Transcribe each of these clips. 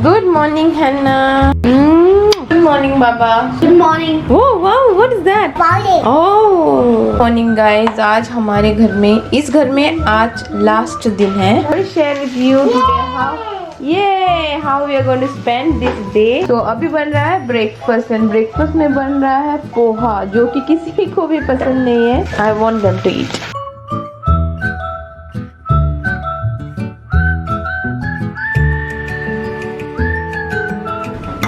Good morning, Hannah. Good morning, Baba. Good morning. Oh wow, what is that? Friday. Oh, morning guys. आज हमारे घर में, इस घर में आज लास्ट दिन है. I will share with you today how we are going to spend this day. तो अभी बन रहा है ब्रेकफास्ट एंड ब्रेकफास्ट में बन रहा है पोहा, जो कि किसी को भी पसंद नहीं है. I want them to eat.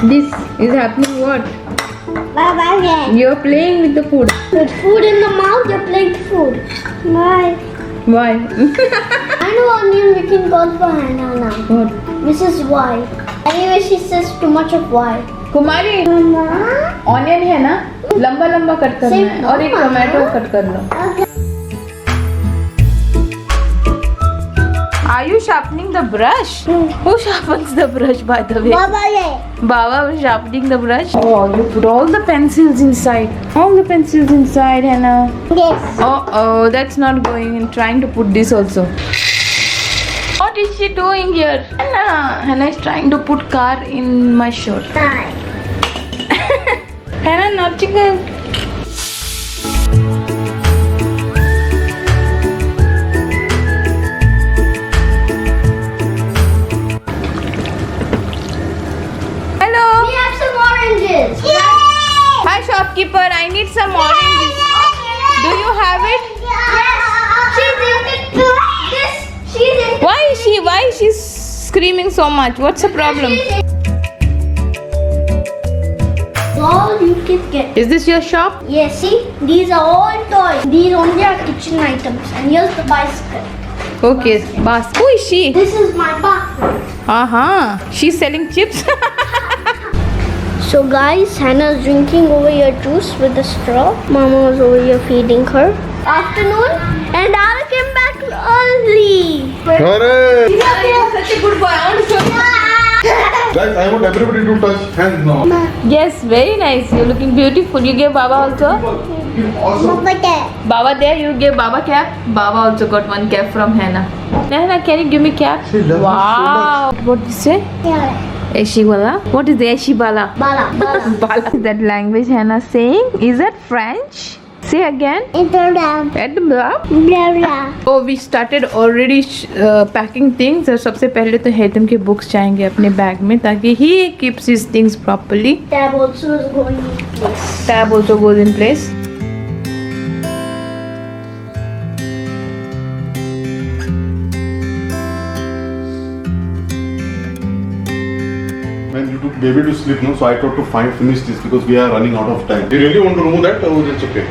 This is happening what? Bye. You're playing with the food. With food in the mouth, you're playing food. Bye. Why? I know a name we can call for Hannah now. What? Mrs. Y. Anyway, she says too much of Y. Kumari, Mama. Onion है ना, लंबा लंबा cut करना है और एक tomato cut कर लो. Okay. Are you sharpening the brush? Who sharpens the brush, by the way? Bye. Baba was sharpening the brush. Oh, you put all the pencils inside. All the pencils inside, Hannah. Yes. Oh, that's not going. And trying to put this also. What is she doing here? Hannah is trying to put car in my shirt. Bye. Hannah, not chicken. Hello. We have some oranges. Yay! Hi shopkeeper, I need some oranges. Do you have it? Yes. She's into this. She's into Why is she screaming so much? What's the problem? All you can get. Is this your shop? Yes, see? These are all toys. These only are kitchen items. And here's the bicycle. Okay, boss. Who is she? This is my bathroom. She's selling chips. So guys, Hannah's drinking over here juice with a straw. Mama was over here feeding her. Afternoon, and Ara came back early. Correct. Such a good boy. I want to show you. Guys, I want everybody to touch hands now. Yes, very nice. You're looking beautiful. You gave Baba also? Awesome. Baba there, you gave Baba cap. Baba also got one cap from Hannah. Hannah, can you give me cap? She loves Wow. me What did you say? Eshibala? What is the Eshibala? Bala. Bala. Is that language Hannah saying? Is that French? Say again. Edinburgh. Oh, we started already packing things. और सबसे पहले तो हेतम के books जाएंगे अपने bag में ताकि he keeps his things properly. Tab also is going in place. Tab also goes in place. When you took baby to sleep, no, so I thought to finish this because we are running out of time. Do you really want to remove that? Oh, that's okay.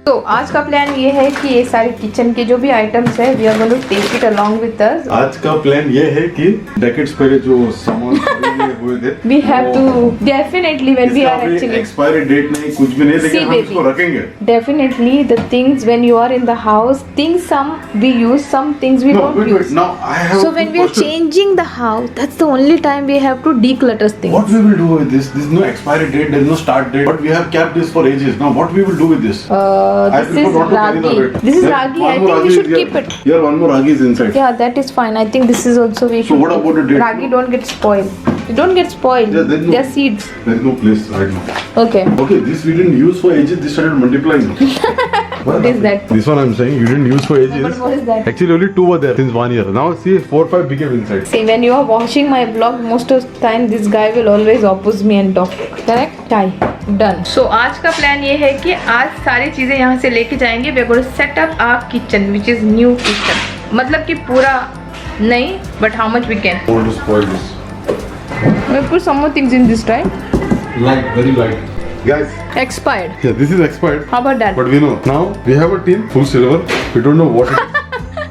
तो आज का plan ये है कि ये सारे kitchen के जो भी आइटम्स है we are going to take it along with us. आज का प्लान ये है कि डेकेड्स पहले जो सामान खरीदे हुए थे we have to definitely when we are actually expiry date नहीं कुछ भी नहीं लेकिन हम इसको रखेंगे. Definitely the things when you are in the house, things some we use, some things we don't use. Now I have. So when we are changing the house, that's the only time we have to declutter things. What we will do with this? There's no expiry date, there's no start date, but we have kept this for ages. Now what we will do with this? I This prefer is not to carry the ragi. weight. This is Then ragi. one I more think we ragi should is keep here. it. Here one more ragi is inside. Yeah, that is fine. I think this is also we So should. what about the date? Ragi don't get spoiled. They don't get spoiled. Yeah, there's no- They're seeds. There's no place right now. Okay. Okay, this we didn't use for ages. This started multiplying. What is that? This one I'm saying you didn't use for ages. But what is that? Actually, only 2 were there since 1 year. Now see, 4 5 became inside. See, when you are watching my vlog, most of the time this guy will always oppose me and talk. Correct? Tie. Done. So आज का plan ये है कि आज सारी चीजें यहाँ से लेके जाएंगे. We are going to set up our kitchen, which is new kitchen. मतलब कि पूरा नहीं, but how much we can. I want to spoil this. We'll put some more things in this, right? Light, very light. Guys, Expired. yeah, this is expired. How about that? But we know now we have a tin full silver. We don't know what it is.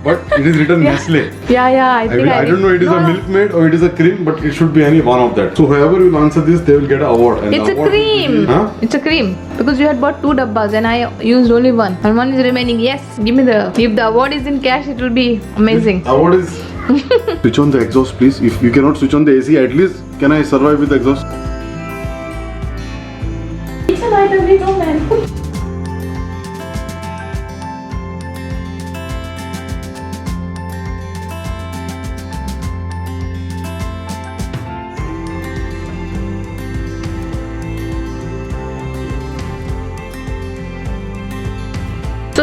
But it is written Nestle. Yeah, I think I don't know it is No, a no. Milkmaid or it is a cream, but it should be any one of that. So whoever will answer this, they will get an award. And It's the a award will cream. be- Huh? It's a cream because you had bought 2 dabbas and I used only 1 and 1 is remaining. Yes, give me the. If the award is in cash, it will be amazing. Award is. Switch on the exhaust, please. If you cannot switch on the AC, at least can I survive with exhaust? It's a light we know, man.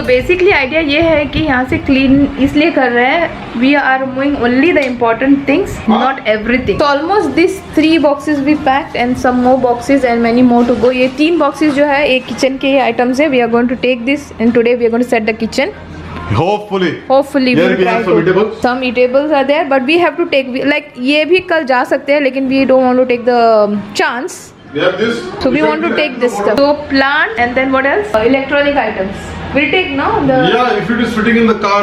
So basically idea ये है कि यहाँ से clean इसलिए कर रहे हैं, we are moving only the important things, not everything. तो almost this 3 boxes we packed and some more boxes and many more to go. ये 3 boxes जो है एक किचन के आइटम्स है. We are going to take this and today we are going to set the kitchen. Hopefully we'll we have some eatables. Some eatables are there, but we have to take, like ये भी कल जा सकते हैं, लेकिन we don't want to take the chance. We have this. So we want to take this stuff. So plant and then what else? Electronic items. We'll take now the. Yeah, if it is fitting in the car,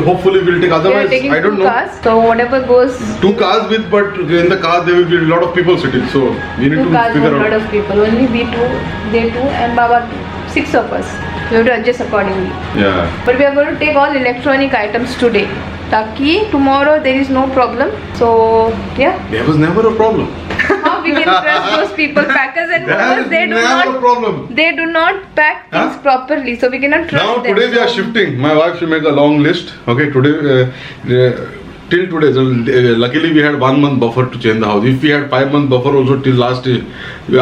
hopefully we'll take. We are Otherwise, taking I don't 2 know. cars. So whatever goes. 2 cars with, but in the car there will be a lot of people sitting. So we need 2 to cars figure with a lot out. of people. Only we 2, they 2, and Baba 2. 6 of us. We have to adjust accordingly. Yeah. But we are going to take all electronic items today. Taki tomorrow there is no problem. So yeah. There was never a problem. How we can trust those people, packers and There movers? is They do never a not. problem. They do not pack things Huh? properly, so we cannot trust Now them. today we are shifting. My wife should make a long list. Okay, today till today. So, luckily we had 1 month buffer to change the house. If we had 5 month buffer also till last year,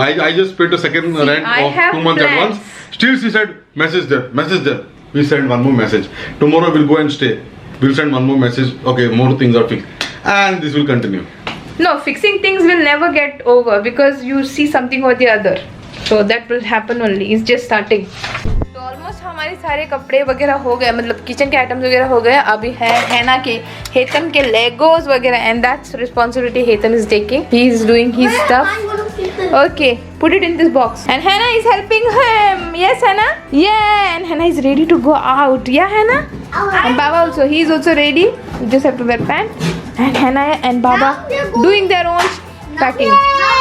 I just paid a second rent I of have 2 months at plans. once. Still she said message there. We send one more message. Tomorrow we'll go and stay. We'll send one more message. Okay, more things are fixed, and this will continue. No, fixing things will never get over because you see something or the other. So that will happen only. It's just starting. तो almost हमारे सारे कपड़े वगैरह हो गए, मतलब kitchen के items वगैरह हो गए. अभी है हैना के, हेतम के लेगोस वगैरह, and that's responsibility Hetam is taking. He is doing his stuff. Okay, put it in this box. And Hannah is helping him. Yes, Hannah? Yeah, and Hannah is ready to go out. Yeah, Hannah? And Baba also. He is also ready. You just have to wear pants. And Hannah and Baba doing their own packing.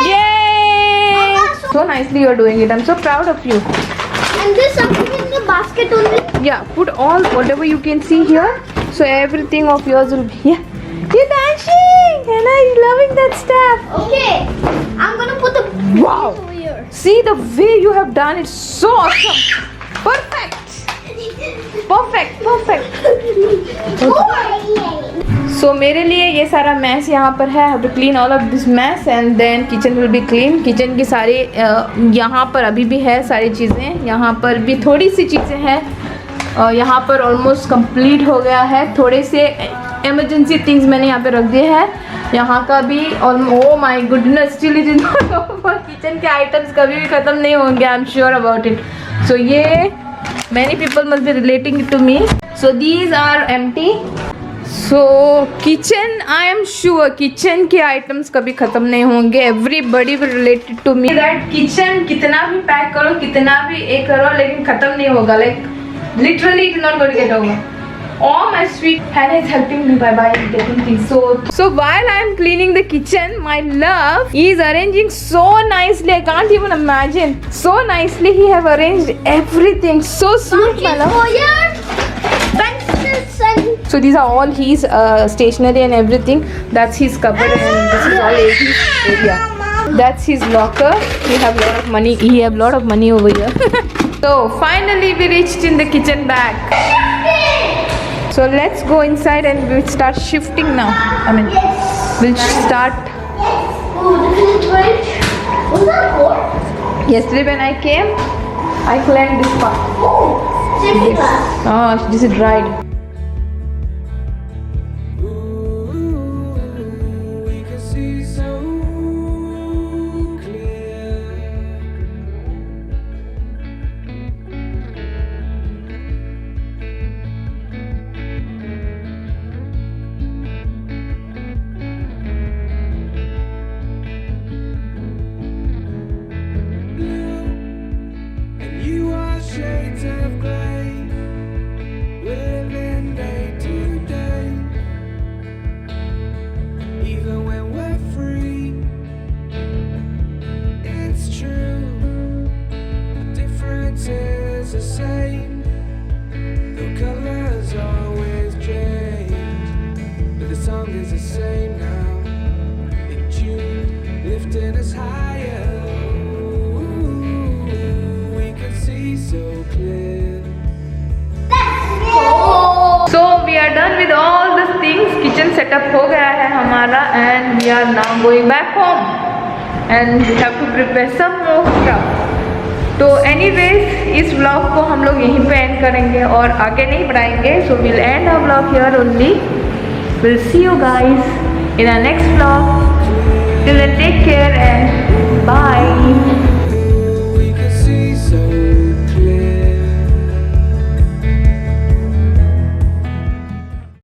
Yay! So nicely you're doing it. I'm so proud of you. And there's something in the basket only. Yeah, put all whatever you can see here. So everything of yours will be here. You're dancing! Hannah is loving that stuff. Okay, I'm gonna put the Wow! over here. See the way you have done it. So awesome. Perfect. So मेरे लिए ये सारा mess यहाँ पर है. have to clean all of this mess and then kitchen will be clean. Kitchen की सारी यहाँ पर अभी भी है सारी चीज़ें. यहाँ पर भी थोड़ी सी चीज़ें हैं. यहाँ पर ऑलमोस्ट कंप्लीट हो गया है. थोड़े से इमरजेंसी थिंग्स मैंने यहाँ पे रख दिए हैं. यहाँ का भी oh my goodness, still it is not over. Kitchen के आइटम्स कभी भी ख़त्म नहीं होंगे. I am sure about it. So ये many people must be relating it to me. So these are empty. So kitchen, I am sure kitchen के items कभी ख़त्म नहीं होंगे. Everybody will relate it to me that kitchen कितना भी pack करो, कितना भी एक करो, लेकिन ख़त्म नहीं होगा. Like literally it is not going to get over. Oh, my sweet Hannah is helping me by getting things. So while I am cleaning the kitchen, my love is arranging so nicely. I can't even imagine. So nicely he have arranged everything. So sweet, my love. Pencils and So these are all his stationery and everything. That's his cupboard and this is all his area. That's his locker. He have a lot of money. He have a lot of money over here. So finally we reached in the kitchen back. So let's go inside and we'll start shifting now. I mean, we'll start. oh, this is fridge. Was that cold? Yesterday when I came, I cleaned this part. Oh, safety glass. Oh, this is dried. We can see so clear. Blue and you are shades of grey, living day to day. Even when we're free, it's true. The difference is the same. The colors always change, but the song is the same now. In June, lifting us higher. Ooh, we can see so clear. So we are done with all the things. Kitchen setup हो गया है हमारा and we are now going back home and we have to prepare some more stuff. तो anyways इस vlog को हम लोग यहीं पे एंड करेंगे और आगे नहीं बढ़ाएंगे. So will end our vlog here only. Will see you guys in our next vlog. Till then take care and bye.